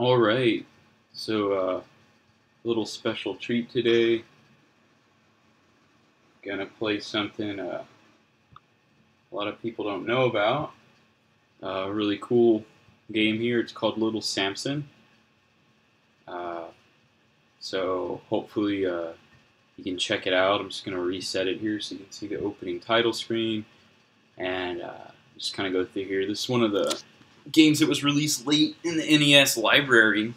All right, so a little special treat today. Gonna play something a lot of people don't know about. A really cool game here. It's called Little Samson. Uh, so hopefully you can check it out. I'm just gonna reset it here so you can see the opening title screen and just kind of go through here. This is one of the games that was released late in the NES library.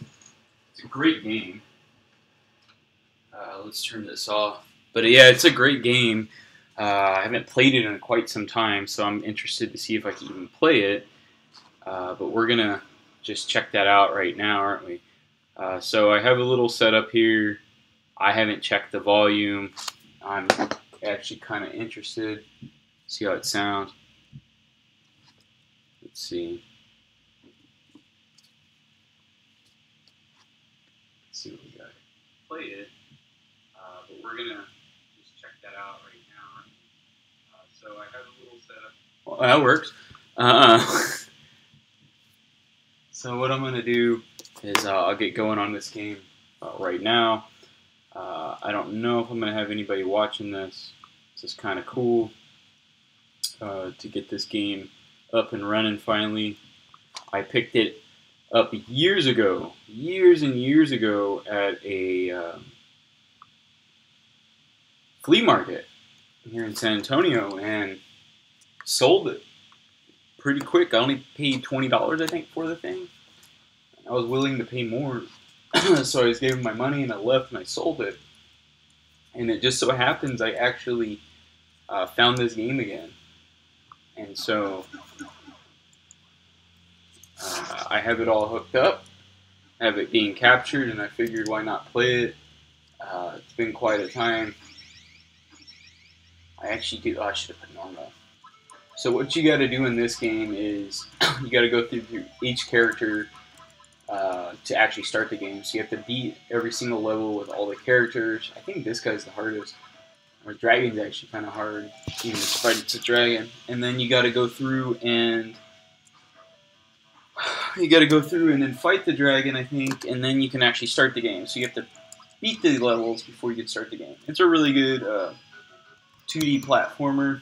It's a great game. Let's turn this off. But yeah, it's a great game. I haven't played it in quite some time, so I'm interested to see if I can even play it. But we're going to just check that out right now, aren't we? So I have a little setup here. I haven't checked the volume. I'm actually kind of interested. See how it sounds. Let's see. Let's see what we got. Play it. But we're going to just check that out right now. So I have a little setup. Well, that works. So what I'm going to do is I'll get going on this game right now. I don't know if I'm going to have anybody watching this. This is kind of cool to get this game up and running finally. I picked it up years ago, years and years ago at a flea market here in San Antonio and sold it pretty quick. I only paid $20, I think, for the thing. I was willing to pay more, so I just gave him my money and I left and I sold it. And it just so happens I actually found this game again. And so I have it all hooked up, have it being captured, and I figured why not play it. It's been quite a time. I actually do. I should have put normal. So what you got to do in this game is you got to go through each character to actually start the game. So you have to beat every single level with all the characters. I think this guy's the hardest. Or dragon's actually kind of hard, even despite it's a dragon. And then you got to go through and then fight the dragon, I think, and then you can actually start the game. So you have to beat the levels before you can start the game. It's a really good 2D platformer.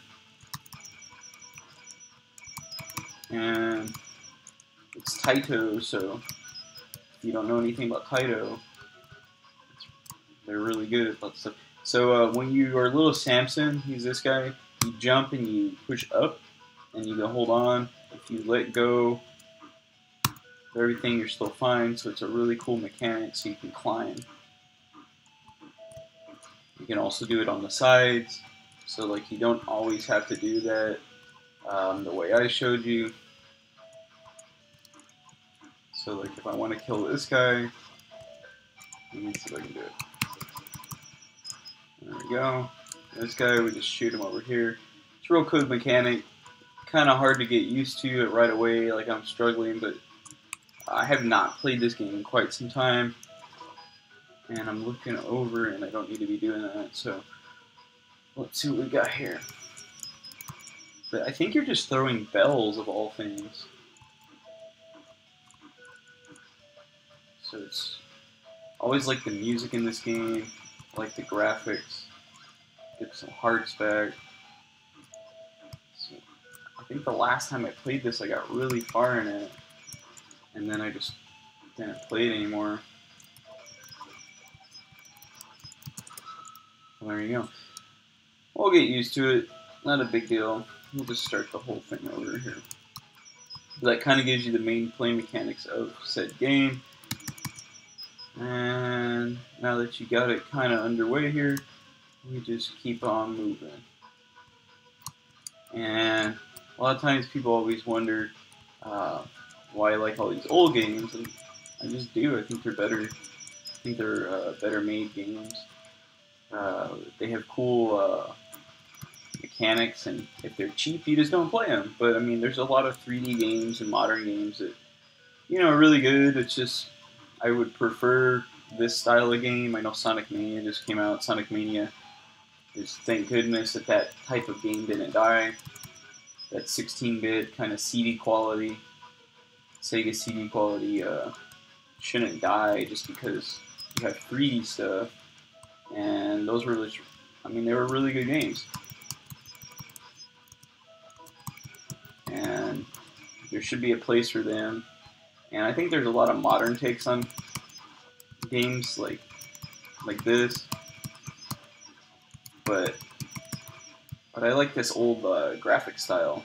And it's Taito, so if you don't know anything about Taito, they're really good at that stuff. So when you are little Samson, he's this guy, you jump and you push up, and you can hold on. If you let go of everything, you're still fine, so it's a really cool mechanic, so you can climb. You can also do it on the sides, so like you don't always have to do that the way I showed you. So like if I want to kill this guy, let me see if I can do it. There we go. This guy, we just shoot him over here. It's a real good mechanic. Kind of hard to get used to it right away, like I'm struggling, but I have not played this game in quite some time. And I'm looking over and I don't need to be doing that, so let's see what we got here. But I think you're just throwing bells of all things. So it's always like the music in this game, like the graphics. Get some hearts back. So I think the last time I played this I got really far in it. And then I just didn't play it anymore. Well, there you go. We'll get used to it. Not a big deal. We'll just start the whole thing over here. But that kind of gives you the main play mechanics of said game. And now that you got it kind of underway here, we just keep on moving. And a lot of times people always wonder why I like all these old games, and I just do. I think they're better. I think they're better made games. They have cool mechanics, and if they're cheap, you just don't play them. But I mean, there's a lot of 3D games and modern games that are really good. It's just I would prefer this style of game. I know Sonic Mania just came out. Sonic Mania is, thank goodness that type of game didn't die. That 16-bit kind of CD quality, Sega CD quality shouldn't die just because you have 3D stuff. And those were, I mean, they were really good games. And there should be a place for them. And I think there's a lot of modern takes on games like this. But I like this old graphic style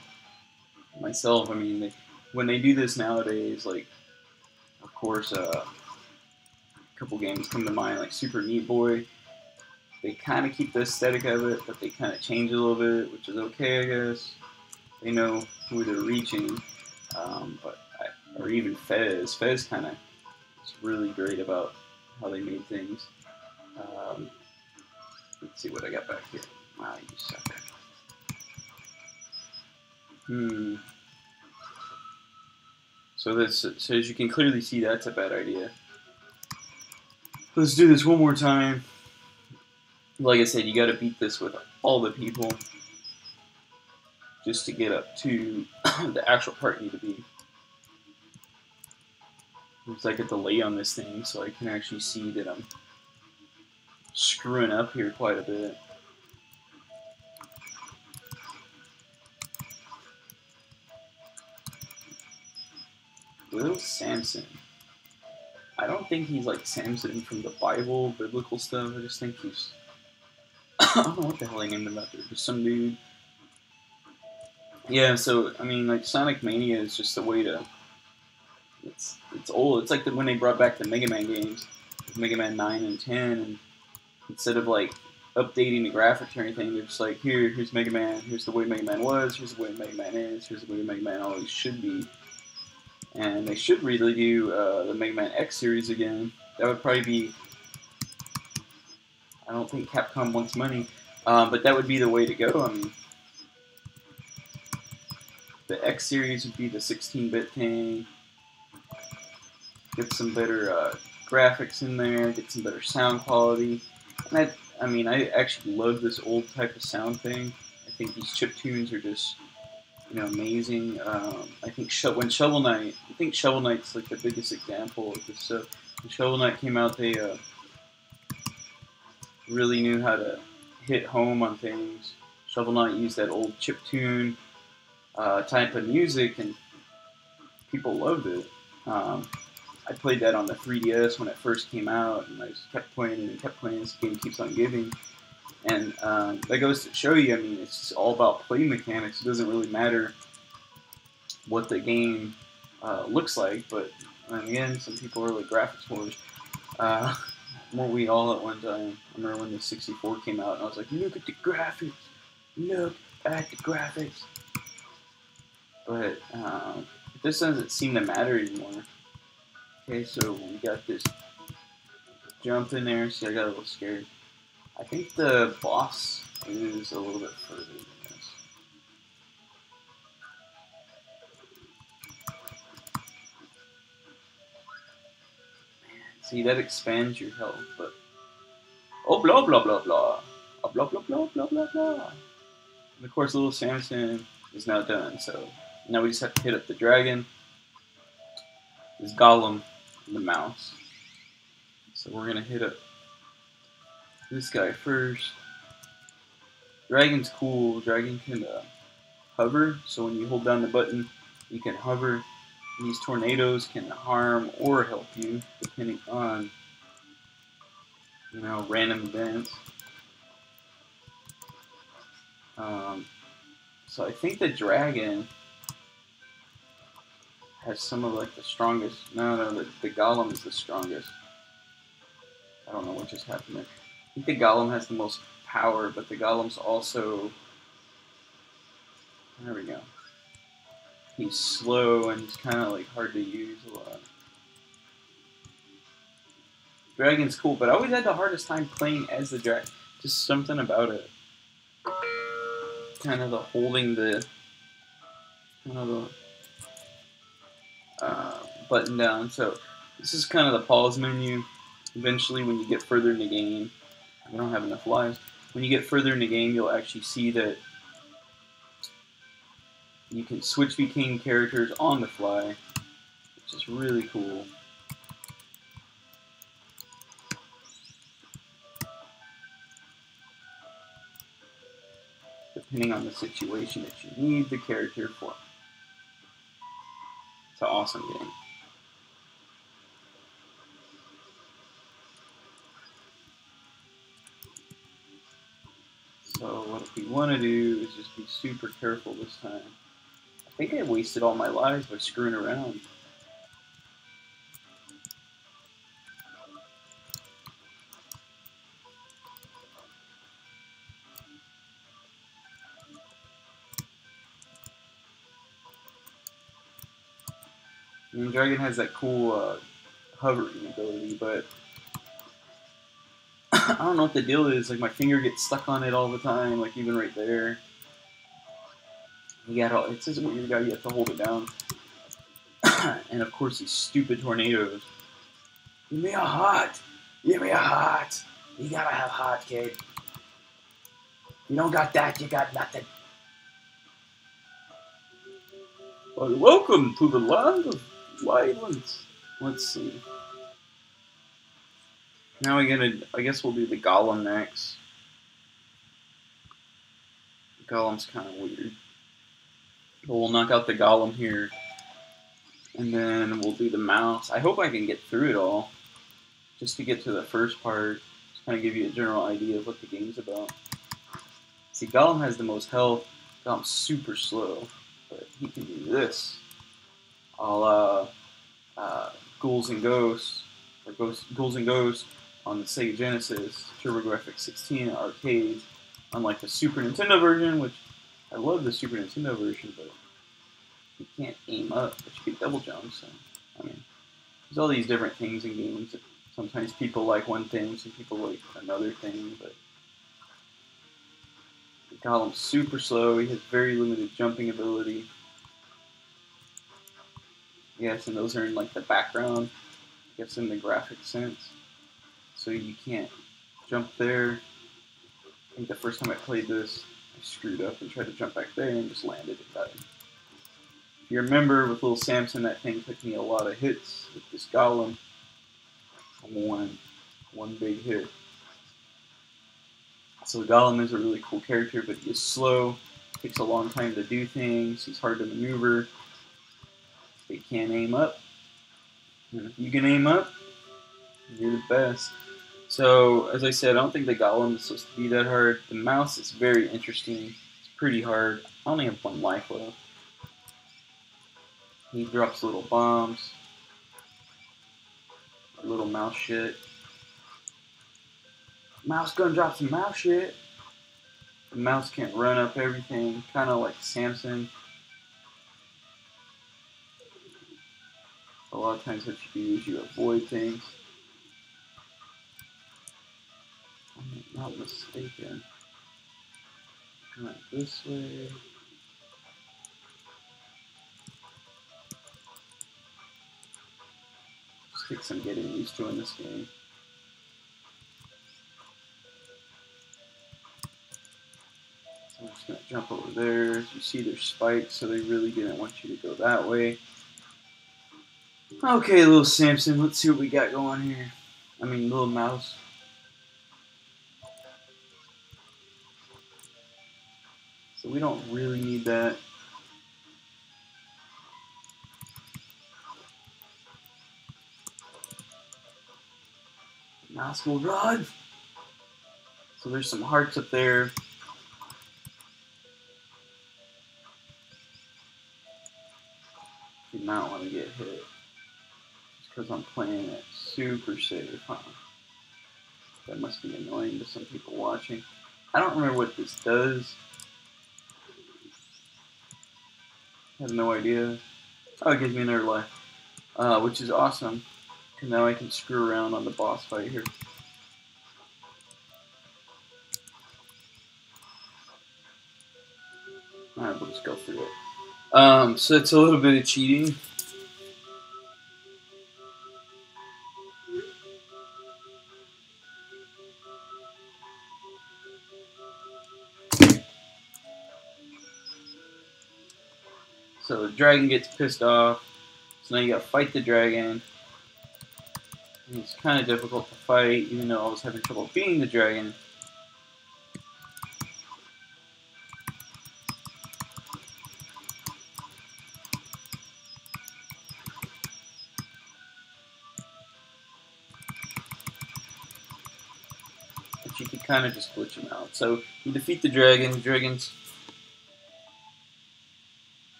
myself. I mean, when they do this nowadays, like, of course, a couple games come to mind, like Super Meat Boy. They kind of keep the aesthetic of it, but they kind of change it a little bit, which is okay, I guess. They know who they're reaching. Or even Fez. Fez kind of is really great about how they made things. Let's see what I got back here. Wow, you suck. So as you can clearly see, that's a bad idea. Let's do this one more time. Like I said, you got to beat this with all the people just to get up to the actual part you need to be. There's like a delay on this thing, so I can actually see that I'm screwing up here quite a bit. Little Samson. I don't think he's like Samson from the Bible, biblical stuff. I just think he's... I don't know what the hell they named him after. Just some dude. Yeah, so, I mean, like, Sonic Mania is just a way to... It's old. It's like when they brought back the Mega Man games. Mega Man 9 and 10, and instead of, like, updating the graphics or anything, they're just like, here's Mega Man, here's the way Mega Man was, here's the way Mega Man is, here's the way Mega Man always should be. And they should really do the Mega Man X series again. That would probably be... I don't think Capcom wants money, but that would be the way to go. I mean, the X series would be the 16-bit thing. Get some better graphics in there. Get some better sound quality. And I mean, I actually love this old type of sound thing. I think these chip tunes are just, you know, amazing. I think when Shovel Knight, I think Shovel Knight's like the biggest example of this stuff. When Shovel Knight came out, they really knew how to hit home on things. Shovel Knight used that old chiptune type of music, and people loved it. I played that on the 3DS when it first came out, and I just kept playing it and kept playing. This game keeps on giving. And that goes to show you, I mean, it's all about play mechanics. It doesn't really matter what the game looks like, but again, some people are like graphics wars. Weren't we all at one time? I remember when the 64 came out, and I was like, look at the graphics! Look at the graphics! But this doesn't seem to matter anymore. Okay, so we got this jump in there. See, I got a little scared. I think the boss is a little bit further than this. See, that expands your health, but... Oh, blah, blah, blah, blah. Oh, blah, blah, blah, blah, blah, blah. And of course, little Samson is now done, so... Now we just have to hit up the dragon. This Golem, and the mouse. So we're gonna hit up this guy first. Dragon's cool. Dragon can hover, so when you hold down the button, you can hover. These tornadoes can harm or help you, depending on, you know, random events. So I think the dragon has some of like the strongest. No, the Golem is the strongest. I don't know what just happened there. I think the Golem has the most power, but the Golem's also... There we go. He's slow and he's kind of like hard to use a lot. Dragon's cool, but I always had the hardest time playing as the dragon. Just something about it. Kind of the holding the... Kind of the... button down. So this is kind of the pause menu. Eventually, when you get further in the game, I don't have enough lives. When you get further in the game, you'll actually see that you can switch between characters on the fly, which is really cool. depending on the situation that you need the character for. It's an awesome game. So what we want to do is just be super careful this time. I think I wasted all my lives by screwing around. I mean, Dragon has that cool hovering ability, but I don't know what the deal is. Like, my finger gets stuck on it all the time, like even right there. It's just weird how you have to hold it down. And of course, these stupid tornadoes. Give me a heart! Give me a heart! You gotta have heart, kid. You don't got that, you got nothing. Well, welcome to the land of violence. Let's see. Now I guess we'll do the Golem next. The Golem's kind of weird. But we'll knock out the Golem here. And then we'll do the mouse. I hope I can get through it all. Just to get to the first part. Just kind of give you a general idea of what the game's about. See, Golem has the most health. Golem's super slow. But he can do this. A la Ghouls and Ghosts. Or Ghouls and Ghosts on the Sega Genesis, TurboGrafx 16 arcade. Unlike the Super Nintendo version, which I love the Super Nintendo version, but you can't aim up, but you can double jump, so, I mean, there's all these different things in games. Sometimes people like one thing, some people like another thing, but Golem's super slow, he has very limited jumping ability. Yes, and those are in, like, the background, I guess in the graphic sense, so you can't jump there. I think the first time I played this, I screwed up and tried to jump back there and just landed and died. If you remember, with little Samson, that thing took me a lot of hits with this Golem. One big hit. So the Golem is a really cool character, but he is slow, takes a long time to do things, he's hard to maneuver, he can't aim up. And if you can aim up, you're the best. So, as I said, I don't think the Golem is supposed to be that hard. The mouse is very interesting. It's pretty hard. I only have one life left. He drops little bombs. Little mouse shit. Mouse gonna drop some mouse shit. The mouse can't run up everything. Kind of like Samson. A lot of times what you do is you avoid things. I'm not mistaken. Come out this way. Just takes some getting used to in this game. So I'm just gonna jump over there. As you see, there's spikes, so they really didn't want you to go that way. Okay, little Samson, let's see what we got going here. I mean, little mouse. So we don't really need that. Mouse will run. So there's some hearts up there. You might want to get hit. Just because I'm playing it super safe, huh? That must be annoying to some people watching. I don't remember what this does. I have no idea. Oh, it gives me another life. Which is awesome. And now I can screw around on the boss fight here. Alright, we'll just go through it. So it's a little bit of cheating. So the dragon gets pissed off. So now you gotta fight the dragon. And it's kind of difficult to fight, even though I was having trouble beating the dragon. kind of just glitch them out. So you defeat the dragons.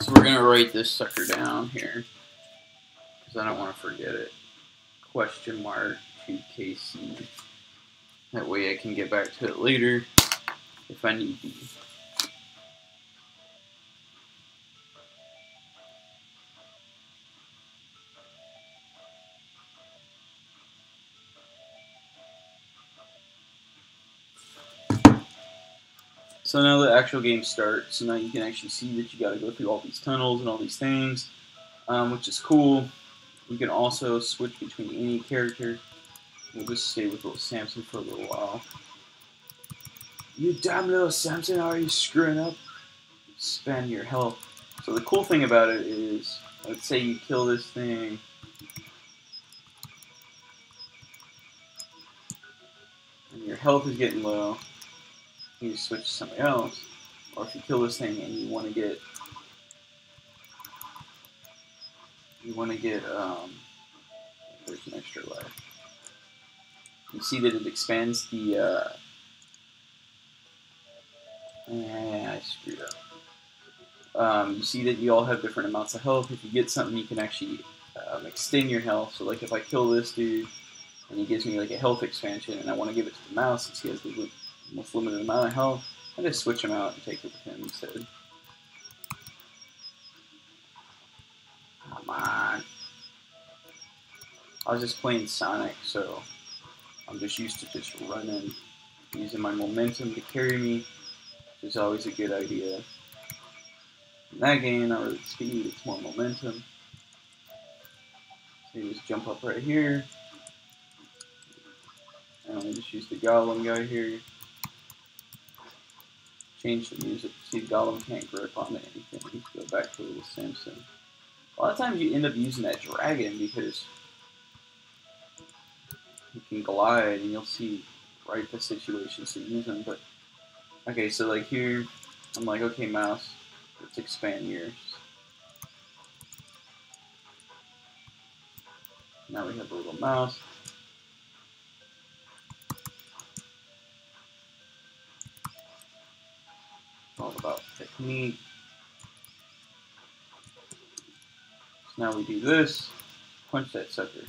So we're gonna write this sucker down here because I don't want to forget it. Question mark 2KC. That way I can get back to it later if I need to. So now the actual game starts. So now you can actually see that you got to go through all these tunnels and all these things, which is cool. You can also switch between any character. We'll just stay with little Samson for a little while. You damn little Samson, are you screwing up? Spend your health. So the cool thing about it is, let's say you kill this thing. And your health is getting low. You just switch to something else. Or if you kill this thing and you want to get there's an extra life. You see that it expands the I screwed up. You see that you all have different amounts of health. If you get something, you can actually extend your health. So like if I kill this dude and he gives me like a health expansion and I want to give it to the mouse since he has the most limited amount of health, I just switch him out and take it with him instead. Come on. I was just playing Sonic, so I'm just used to just running, using my momentum to carry me, which is always a good idea. In that game, not really speed, it's more momentum. So you just jump up right here, and we just use the Gollum guy here. Change the music. See, Gollum can't grip onto anything. Go back to little Samson. A lot of times you end up using that dragon because you can glide and you'll see right the situations to use them. But okay, so like here, I'm like, okay, mouse, let's expand yours. Now we have a little mouse. All about technique. So now we do this. Punch that sucker.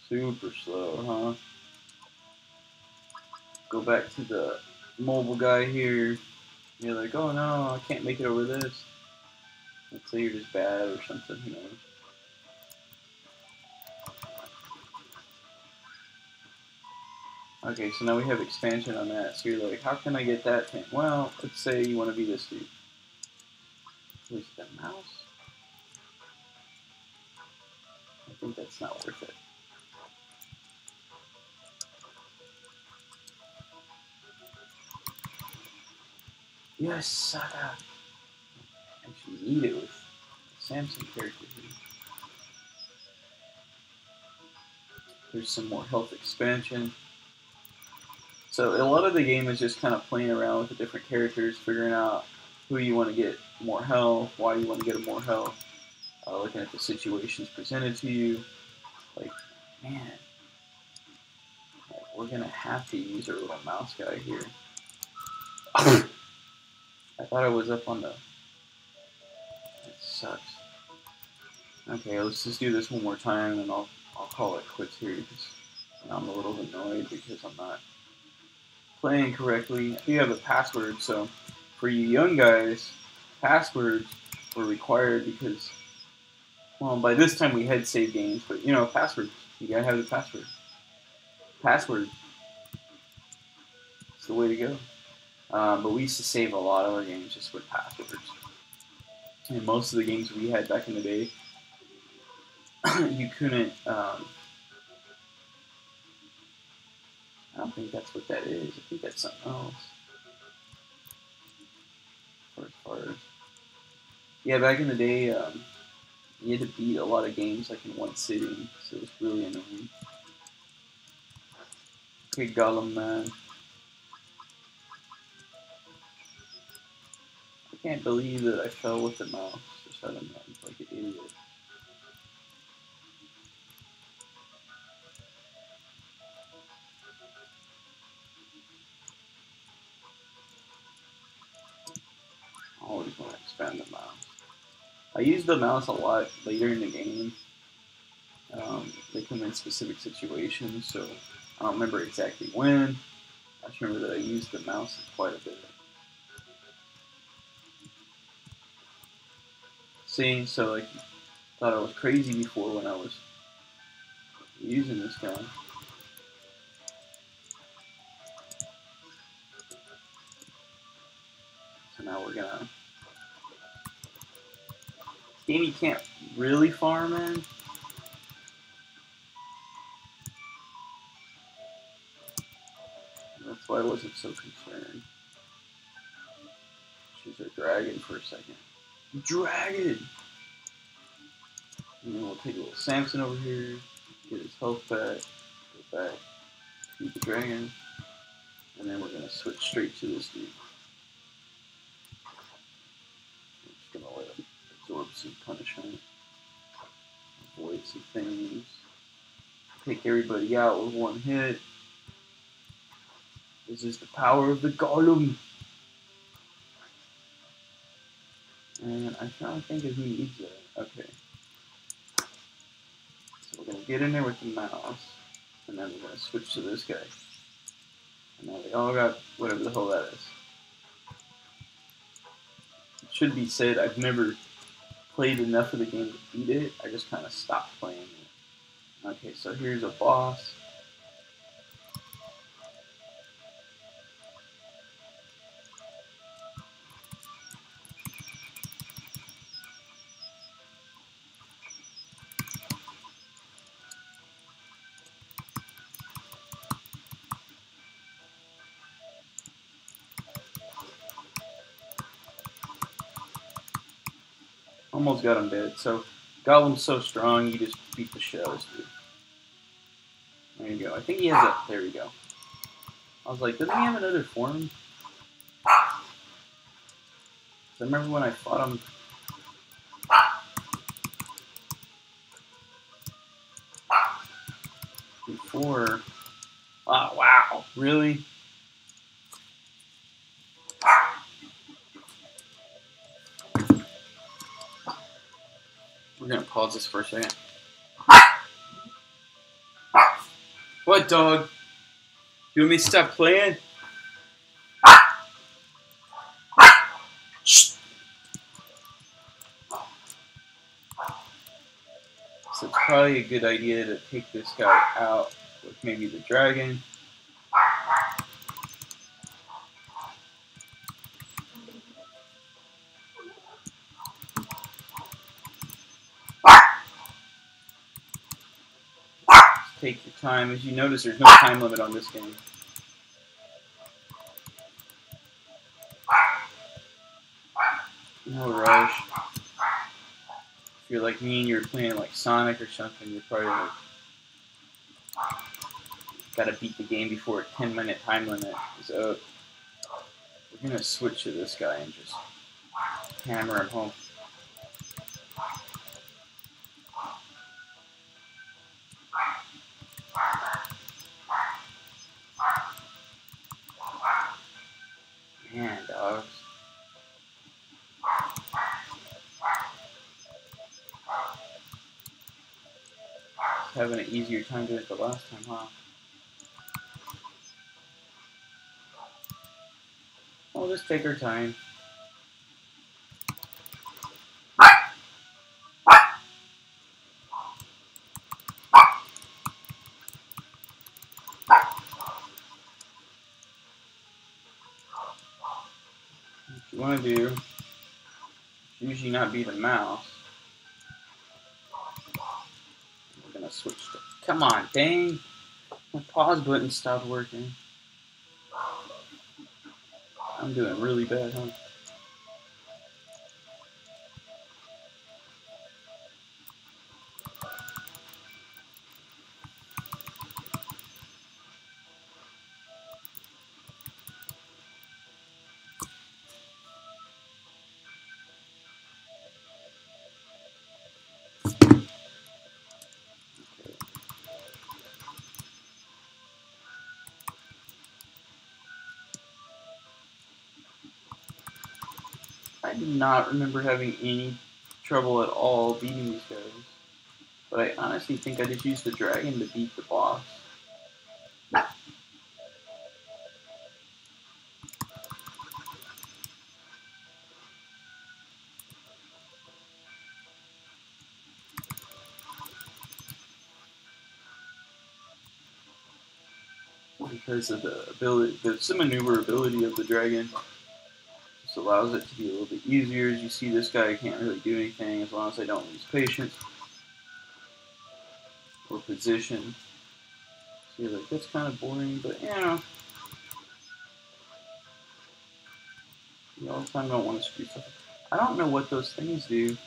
Super slow, huh? Go back to the mobile guy here. You're like, oh no, I can't make it over this. Let's say you're just bad or something, you know. Okay, so now we have expansion on that. So you're like, how can I get that thing? Well, let's say you want to be this dude. Who's the mouse? I think that's not worth it. Yes, sucker. I actually need it with the Samson character here. There's some more health expansion. So a lot of the game is just kind of playing around with the different characters, figuring out who you want to get more health, why you want to get more health, looking at the situations presented to you. Like, man, we're going to have to use our little mouse guy here. I thought I was up on the... That sucks. Okay, let's just do this one more time, and I'll call it quits here, because I'm a little annoyed because I'm not playing correctly. I do have a password, so for you young guys, passwords were required because, well, by this time we had saved games, but you know, passwords, you gotta have the password. Password. It's the way to go. But we used to save a lot of our games just with passwords. And most of the games we had back in the day, you couldn't, I don't think that's what that is. I think that's something else. Yeah, back in the day, you had to beat a lot of games like in one sitting, so it was really annoying. Okay, Gollum, man. I can't believe that I fell with the mouse. Just out of mind. like an idiot. I always want to expand the mouse. I use the mouse a lot later in the game. They come in specific situations, so I don't remember exactly when. I just remember that I used the mouse quite a bit. See, so like, thought I was crazy before when I was using this guy. So now we're gonna. This game you can't really farm in. That's why I wasn't so concerned. Choose our dragon for a second. Dragon! And then we'll take a little Samson over here, get his health back, go back to the dragon, and then we're going to switch straight to this dude. I'm just going to let him absorb some punishment, avoid some things, take everybody out with one hit. This is the power of the golem. And I'm trying to think of who needs it. Okay. So we're going to get in there with the mouse, and then we're going to switch to this guy. And now they all got whatever the hell that is. It should be said, I've never played enough of the game to beat it. I just kind of stopped playing it. Okay, so here's a boss. Almost got him dead. So, Golem's so strong, you just beat the shit out of this dude. There you go. I think he has a... There we go. I was like, doesn't he have another form? I remember when I fought him... before... Oh, wow. Really? We're gonna pause this for a second. What, dog? You want me to stop playing? Shh. So it's probably a good idea to take this guy out with maybe the dragon. Take your time. As you notice, there's no time limit on this game. No rush. If you're like me and you're playing like Sonic or something, you're probably like, gotta beat the game before a 10-minute time limit is up. We're gonna switch to this guy and just hammer him home. Man, dogs. Having an easier time doing it the last time, huh? We'll just take our time. What you want to do, usually not be the mouse. We're going to switch to... Come on, dang! My pause button stopped working. I'm doing really bad, huh? I do not remember having any trouble at all beating these guys. But I honestly think I just used the dragon to beat the boss. Because of the maneuverability of the dragon. Just allows it to be a little bit easier. As you see, this guy can't really do anything as long as I don't lose patience or position. So you're like, that's kind of boring, but you all the time don't want to screw stuff up. I don't know what those things do.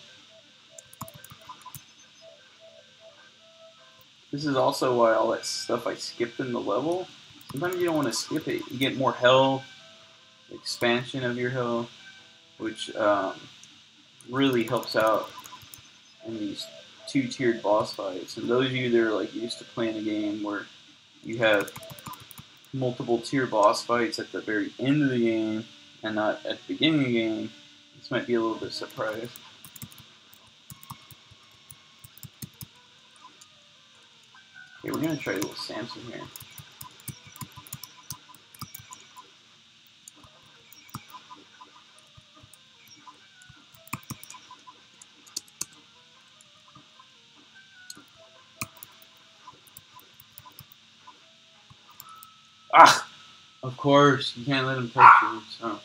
This is also why all that stuff I skipped in the level, sometimes you don't want to skip it. You get more health, expansion of your health, which really helps out in these two-tiered boss fights. And those of you that are like used to playing a game where you have multiple tier boss fights at the very end of the game and not at the beginning of the game, this might be a little bit surprised. Okay, we're gonna try a little Samson here. Ah! Of course, you can't let him touch you, so...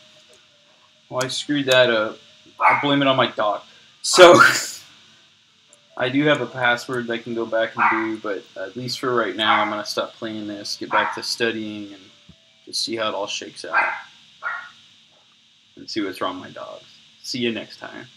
Well, I screwed that up. I'll blame it on my dog. So, I do have a password that I can go back and do, but at least for right now, I'm going to stop playing this, get back to studying, and just see how it all shakes out. And see what's wrong with my dogs. See you next time.